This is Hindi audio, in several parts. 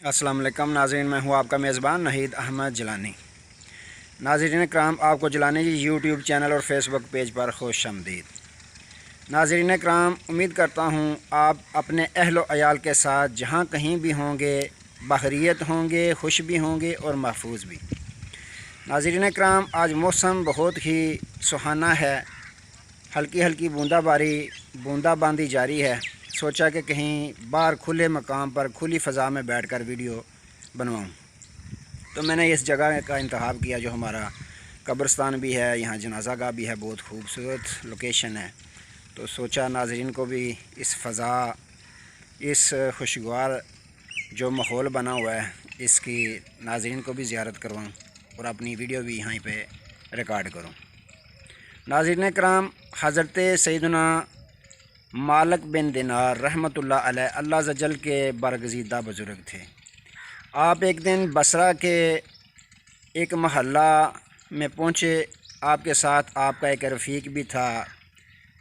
अस्सलाम वालेकुम नाज़रीन, मैं हूं आपका मेज़बान नहीद अहमद जिलानी। नाज़रीन कराम, आपको जिलानी जी यूट्यूब चैनल और फेसबुक पेज पर खुश आमदीद। नाज़रीन कराम, उम्मीद करता हूं आप अपने अहलो अयाल के साथ जहां कहीं भी होंगे बखैरियत होंगे, खुश भी होंगे और महफूज भी। नाज़रीन कराम, आज मौसम बहुत ही सुहाना है, हल्की हल्की बूंदाबांदी जारी है। सोचा कि कहीं बाहर खुले मकाम पर खुली फ़ज़ा में बैठकर वीडियो बनवाऊं, तो मैंने इस जगह का इंतखाब किया जो हमारा कब्रिस्तान भी है, यहाँ जनाजा गाह भी है, बहुत खूबसूरत लोकेशन है। तो सोचा नाज़रीन को भी इस फ़ज़ा, इस खुशगवार जो माहौल बना हुआ है, इसकी नाज़रीन को भी ज़ियारत करवाऊँ और अपनी वीडियो भी यहीं पे रिकॉर्ड करूँ। नाज़रीन कराम, हज़रत सैयदना मालिक बिन दिनार रहमतुल्लाह अलैह अल्लाह अज़्ज़ल के बरगज़ीदा बुज़ुर्ग थे। आप एक दिन बसरा के एक महल्ला में पहुँचे। आपके साथ आपका एक रफ़ीक भी था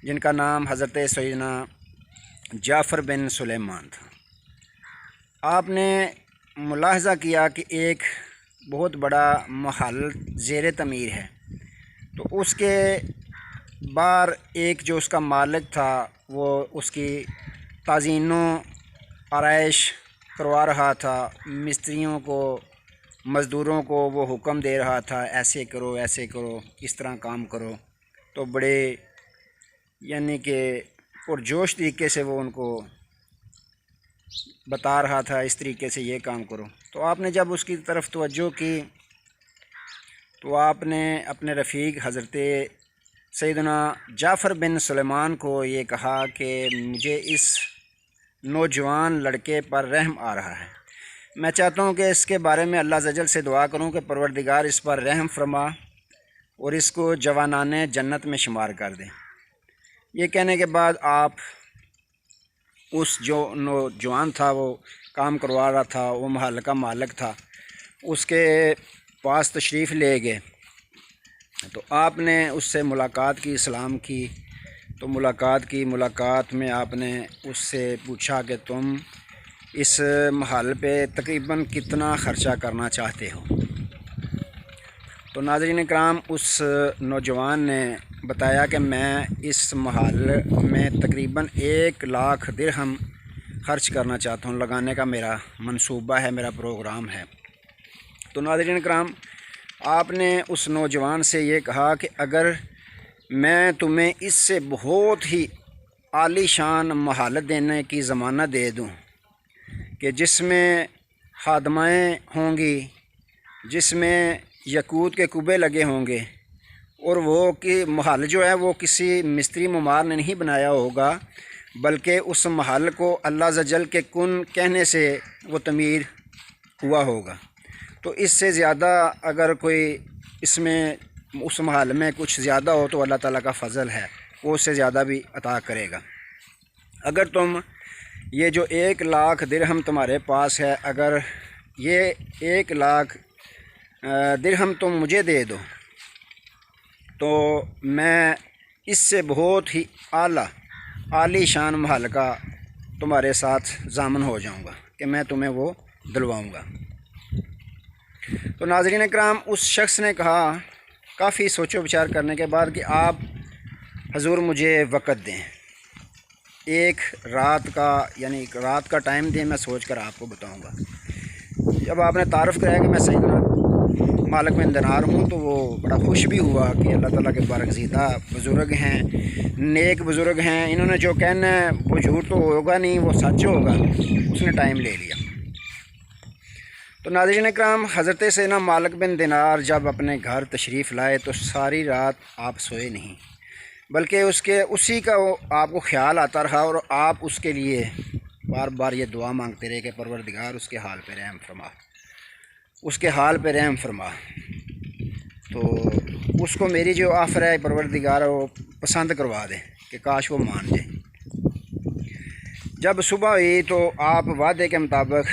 जिनका नाम हज़रत सैयदना जाफ़र बिन सुलेमान था। आपने मुलाहज़ा किया कि एक बहुत बड़ा महल ज़ेर तमीर है, तो उसके बाहर एक जो उसका मालिक था वो उसकी ताज़ीनों आराइश करवा रहा था। मिस्त्रियों को, मज़दूरों को वो हुक्म दे रहा था, ऐसे करो, ऐसे करो, इस तरह काम करो। तो बड़े यानी कि पुरजोश तरीके से वो उनको बता रहा था, इस तरीके से ये काम करो। तो आपने जब उसकी तरफ तवज्जो की तो आपने अपने रफ़ीक हज़रत सैयदना जाफ़र बिन सुलेमान को ये कहा कि मुझे इस नौजवान लड़के पर रहम आ रहा है। मैं चाहता हूँ कि इसके बारे में अल्लाह अज़्ज़ल से दुआ करूँ कि परवरदिगार इस पर रहम फरमा और इसको जवानाने जन्नत में शुमार कर दें। ये कहने के बाद आप उस जो नौजवान था, वो काम करवा रहा था, वो महल का मालिक था, उसके पास तशरीफ़ ले गए। तो आपने उससे मुलाकात की, सलाम की। तो मुलाकात में आपने उससे पूछा कि तुम इस महल पे तकरीबन कितना ख़र्चा करना चाहते हो। तो नाज़रीन कराम, उस नौजवान ने बताया कि मैं इस महल में तकरीबन 1 लाख दिरहम ख़र्च करना चाहता हूँ, लगाने का मेरा मंसूबा है, मेरा प्रोग्राम है। तो नाज़रीन कराम, आपने उस नौजवान से ये कहा कि अगर मैं तुम्हें इससे बहुत ही आलीशान महल देने की ज़मानत दे दूँ कि जिसमें खादमाएँ होंगी, जिसमें यकूत के कुबे लगे होंगे, और वो कि महल जो है वो किसी मिस्त्री मुमार ने नहीं बनाया होगा, बल्कि उस महल को अल्लाह अज़्ज़ल के कुन कहने से वो तमीर हुआ होगा, तो इससे ज़्यादा अगर कोई इसमें उस महल में कुछ ज़्यादा हो तो अल्लाह ताला का फ़ज़ल है, वो उससे ज़्यादा भी अता करेगा। अगर तुम ये जो 1 लाख दिरहम तुम्हारे पास है, अगर ये 1 लाख दिरहम तुम मुझे दे दो तो मैं इससे बहुत ही आलीशान महल का तुम्हारे साथ ज़ामन हो जाऊंगा कि मैं तुम्हें वो दिलवाऊंगा। तो नाज़रीन कराम, उस शख्स ने कहा काफ़ी सोचो विचार करने के बाद कि आप हजूर मुझे वक़्त दें, एक रात का, यानी एक रात का टाइम दें, मैं सोच कर आपको बताऊँगा। जब आपने तारफ़ कराया कि मैं सैयदना मालिक बिन दिनार हूँ, तो वो बड़ा खुश भी हुआ कि अल्लाह ताला के बरगज़ीदा बुज़ुर्ग हैं, नेक बुज़ुर्ग हैं, इन्होंने जो कहना है वो झूठ तो होगा नहीं, वो सच होगा। उसने टाइम ले लिया। तो नाज़रीन कराम, हज़रत सैयदना मालिक बिन दिनार जब अपने घर तशरीफ़ लाए तो सारी रात आप सोए नहीं, बल्कि उसी का आपको ख़्याल आता रहा और आप उसके लिए बार बार ये दुआ मांगते रहे कि परवरदिगार उसके हाल पे रहम फरमा, उसके हाल पे रहम फरमा। तो उसको मेरी जो ऑफ़र है परवरदिगार वो पसंद करवा दे कि काश वो मान जाए। जब सुबह हुई तो आप वादे के मुताबिक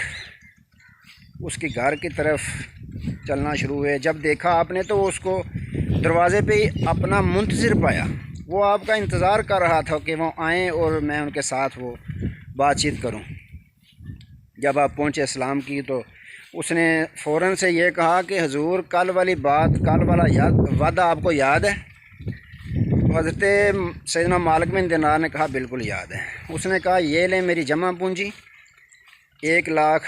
उसके घर की तरफ चलना शुरू हुए। जब देखा आपने तो उसको दरवाज़े पे ही अपना मुंतज़िर पाया, वो आपका इंतज़ार कर रहा था कि वो आएँ और मैं उनके साथ वो बातचीत करूं। जब आप पहुँचे सलाम की तो उसने फ़ौरन से ये कहा कि हजूर कल वाली बात, कल वाला वादा आपको याद है? तो हज़रत सैयदना मालिक बिन दिनार ने कहा बिल्कुल याद है। उसने कहा ये ले मेरी जमा पूंजी 1,00,000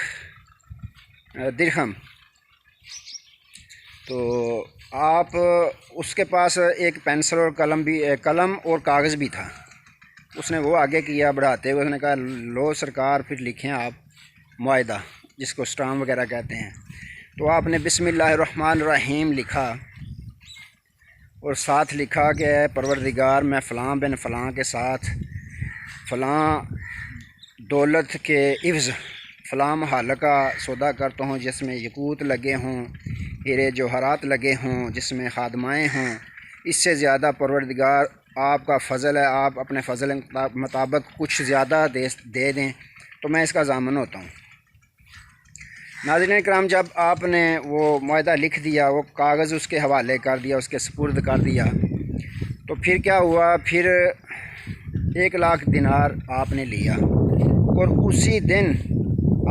दिरहम। तो आप उसके पास एक पेंसिल और कलम और कागज़ भी था। उसने वो आगे किया बढ़ाते हुए, उसने कहा लो सरकार, फिर लिखें आप मुआहदा, जिसको स्टाम्प वगैरह कहते हैं। तो आपने बिस्मिल्लाहिर्रहमानिर्रहीम लिखा और साथ लिखा कि परवरदिगार मैं फ़लाँ बिन फ़लाँ के साथ फ़लाँ दौलत के इव्ज़ फ़लाँ महल का सौदा करता हूँ जिसमें यकूत लगे हों, हीरे जवाहरात लगे हों, जिसमें खादमाएँ हों। इससे ज़्यादा परवरदिगार आपका फ़ज़ल है, आप अपने फ़ज़ल मुताबिक कुछ ज़्यादा दे दें तो मैं इसका ज़ामिन होता हूँ। नाज़रीन इकराम, जब आपने वो मुआहदा लिख दिया, वो कागज़ उसके हवाले कर दिया, उसके सुपुर्द कर दिया, तो फिर क्या हुआ? फिर 1,00,000 दिनार आपने लिया और उसी दिन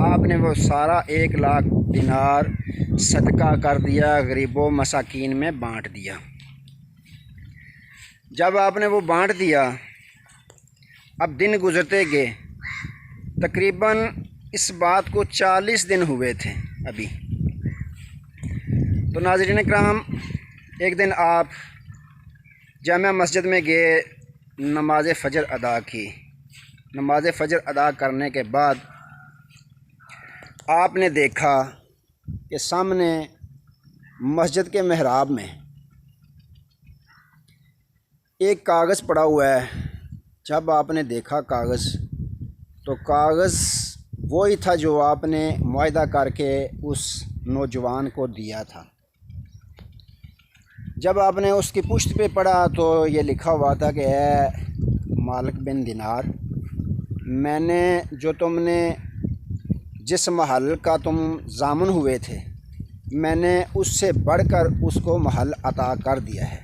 आपने वो सारा 1,00,000 दिनार सदका कर दिया, गरीबों मसाकीन में बांट दिया। जब आपने वो बांट दिया, अब दिन गुज़रते गए, तकरीबन इस बात को 40 दिन हुए थे अभी। तो नाज़रीन इकराम, एक दिन आप जामिया मस्जिद में गए, नमाज फ़जर अदा की। नमाज फ़जर अदा करने के बाद आपने देखा कि सामने मस्जिद के मेहराब में एक कागज़ पड़ा हुआ है। जब आपने देखा कागज़, तो कागज़ वही था जो आपने मुआहदा करके उस नौजवान को दिया था। जब आपने उसकी पुश्त पे पढ़ा तो ये लिखा हुआ था कि मालिक बिन दिनार, मैंने जो तुमने जिस महल का तुम ज़ामिन हुए थे, मैंने उससे बढ़कर उसको महल अता कर दिया है।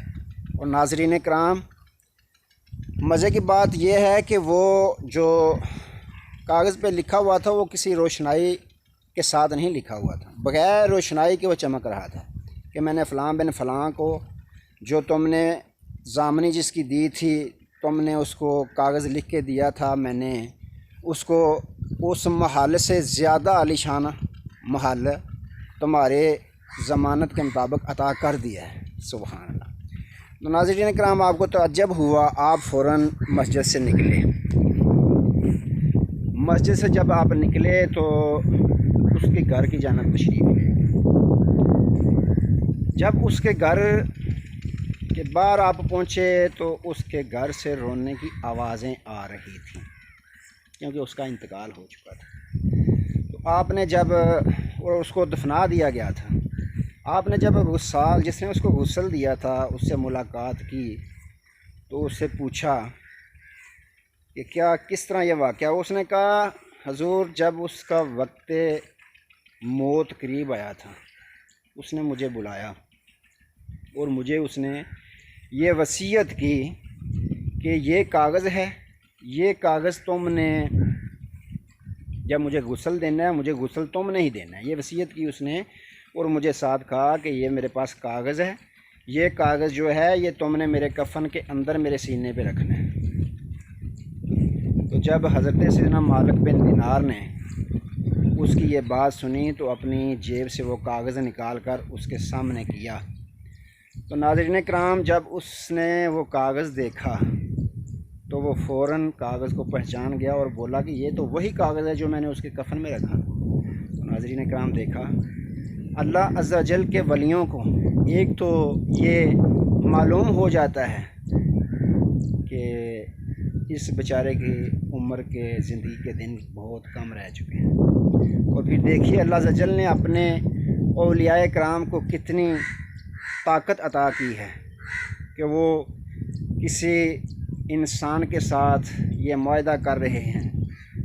और नाज़रीन इकराम, मज़े की बात यह है कि वो जो कागज़ पे लिखा हुआ था वो किसी रोशनाई के साथ नहीं लिखा हुआ था, बग़ैर रोशनाई के वो चमक रहा था कि मैंने फ़लाँ बिन फ़लाँ को जो तुमने ज़ामनी जिसकी दी थी, तुमने उसको कागज़ लिख के दिया था, मैंने उसको उस महल से ज़्यादा आलीशान महल तुम्हारे ज़मानत के मुताबिक अता कर दिया है। सुभान अल्लाह। तो नाज़रीन इकराम, आपको तो अजब हुआ, आप फ़ौरन मस्जिद से निकले। मस्जिद से जब आप निकले तो उसके घर की जानिब तशरीफ़ ले। जब उसके घर के बाहर आप पहुँचे तो उसके घर से रोने की आवाज़ें आ रही थीं, क्योंकि उसका इंतकाल हो चुका था। तो आपने जब उसको दफना दिया गया था, आपने जब गुस्साल जिसने उसको गुस्ल दिया था उससे मुलाकात की तो उससे पूछा कि क्या किस तरह यह वाक़या। उसने कहा हजूर, जब उसका वक्त मौत करीब आया था, उसने मुझे बुलाया और मुझे उसने ये वसीयत की कि ये कागज़ है, ये कागज़ तुमने जब मुझे गुस्ल देना है, मुझे गुस्ल तुमने ही देना है, ये वसीयत की उसने। और मुझे साथ कहा कि ये मेरे पास कागज़ है, ये कागज़ जो है ये तुमने मेरे कफ़न के अंदर मेरे सीने पे रखना है। तो जब हज़रत सैयदना मालिक बिन दिनार ने उसकी ये बात सुनी तो अपनी जेब से वो कागज़ निकाल कर उसके सामने किया। तो नाज़रीन इकराम, जब उसने वो कागज़ देखा तो वो फ़ौरन कागज़ को पहचान गया और बोला कि ये तो वही कागज़ है जो मैंने उसके कफ़न में रखा। तो नाज़रीन इकराम, देखा अल्लाह अज़्ज़ा व जल के वलियों को एक तो ये मालूम हो जाता है कि इस बेचारे की उम्र के ज़िंदगी के दिन बहुत कम रह चुके हैं। और फिर देखिए अल्लाह अज़्ज़ा व जल ने अपने औलियाए कराम को कितनी ताकत अता की है कि वो किसी इंसान के साथ ये मुआहदा कर रहे हैं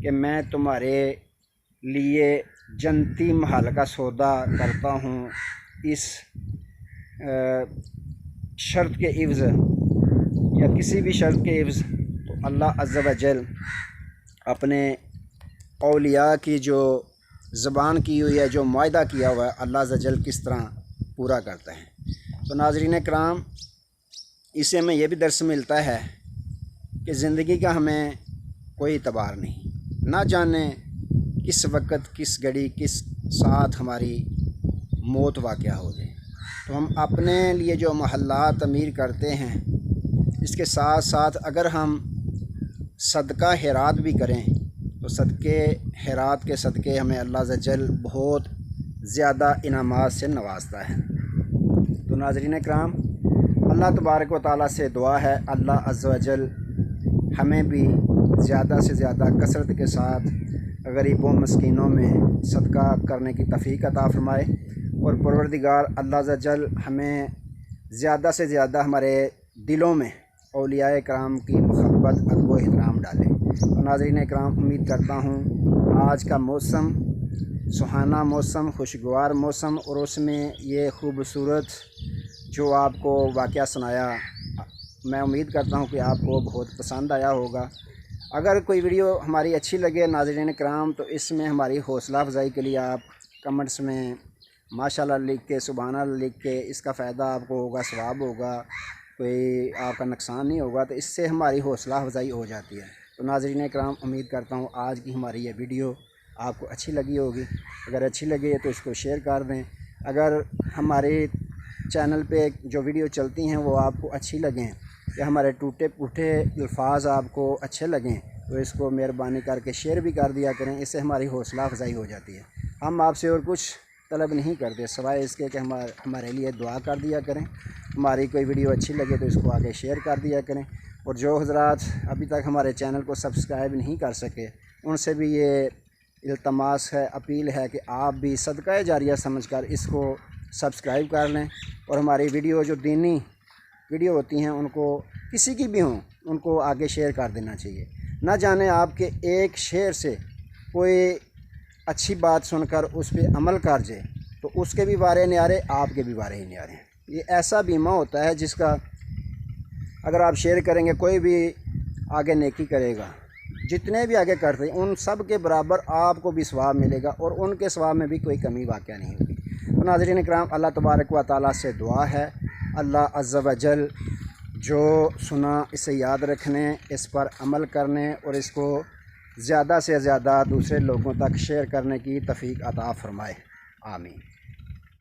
कि मैं तुम्हारे लिए जन्नती महल का सौदा करता हूँ इस शर्त के इव्ज़ या किसी भी शर्त के इव्ज़। तो अल्लाह अज़्ज़ा व जल अपने औलिया की जो ज़बान की हुई है, जो मुआहदा किया हुआ है, अल्लाह अज़्ज़ा वजल किस तरह पूरा करता है। तो नाज़रीन कराम, इससे हमें यह भी दर्स मिलता है कि ज़िंदगी का हमें कोई एतबार नहीं, ना जाने किस वक्त, किस घड़ी, किस साथ हमारी मौत वाक़या हो जाए। तो हम अपने लिए जो महल्लात तमीर करते हैं, इसके साथ साथ अगर हम सदका खैरात भी करें तो सदके खैरात के सदक़े हमें अल्लाह अज़्ज़ा वजल बहुत ज़्यादा इनामात से नवाजता है। तो नाज़रीन कराम, अल्लाह तबारक व तआला से दुआ है, अल्लाह अज़्ज़ा वजल हमें भी ज़्यादा से ज़्यादा कसरत के साथ गरीबों मस्कीनों में सदका करने की तौफ़ीक अता फ़रमाए, और परवरदिगार अल्लाह अज़्ज़ा वजल हमें ज़्यादा से ज़्यादा हमारे दिलों में औलियाए कराम की मोहब्बत, अदब व एहतराम डालें। तो नाज़रीन कराम, उम्मीद करता हूँ आज का मौसम सुहाना मौसम, खुशगवार मौसम, और उसमें ये खूबसूरत जो आपको वाक़या सुनाया, मैं उम्मीद करता हूँ कि आपको बहुत पसंद आया होगा। अगर कोई वीडियो हमारी अच्छी लगे नाज़रीन कराम, तो इसमें हमारी हौसला अफजाई के लिए आप कमेंट्स में माशाल्लाह लिख के, सुभान अल्लाह लिख के, इसका फ़ायदा आपको होगा, सवाब होगा, कोई आपका नुकसान नहीं होगा, तो इससे हमारी हौसला अफजाई हो जाती है। तो नाज़रीन कराम, उम्मीद करता हूँ आज की हमारी ये वीडियो आपको अच्छी लगी होगी। अगर अच्छी लगी है तो इसको शेयर कर दें। अगर हमारे चैनल पे जो वीडियो चलती हैं वो आपको अच्छी लगें या हमारे टूटे फूटे अल्फाज आपको अच्छे लगें, तो इसको मेहरबानी करके शेयर भी कर दिया करें। इससे हमारी हौसला अफजाई हो जाती है। हम आपसे और कुछ तलब नहीं करते सिवाय इसके कि हमारे लिए दुआ कर दिया करें। हमारी कोई वीडियो अच्छी लगे तो इसको आगे शेयर कर दिया करें। और जो हज़रात अभी तक हमारे चैनल को सब्सक्राइब नहीं कर सके, उनसे भी ये इल्तमास है, अपील है कि आप भी सदका जारिया समझकर इसको सब्सक्राइब कर लें, और हमारी वीडियो जो दीनी वीडियो होती हैं उनको किसी की भी हों, उनको आगे शेयर कर देना चाहिए। ना जाने आपके एक शेयर से कोई अच्छी बात सुनकर उस पर अमल कर जाए तो उसके भी बारे न्यारे, आपके भी बारे ही न्यारे। ये ऐसा बीमा होता है जिसका अगर आप शेयर करेंगे, कोई भी आगे नेकी करेगा, जितने भी आगे करते हैं उन सब के बराबर आपको भी सवाब मिलेगा, और उनके सवाब में भी कोई कमी वाक़या नहीं होगी। तो नाज़रीन कराम, अल्लाह तबारक व तआला से दुआ है, अल्लाह अज़्ज़ा वजल जो सुना इसे याद रखने, इस पर अमल करने और इसको ज़्यादा से ज़्यादा दूसरे लोगों तक शेयर करने की तौफ़ीक अता फ़रमाए। आमीन।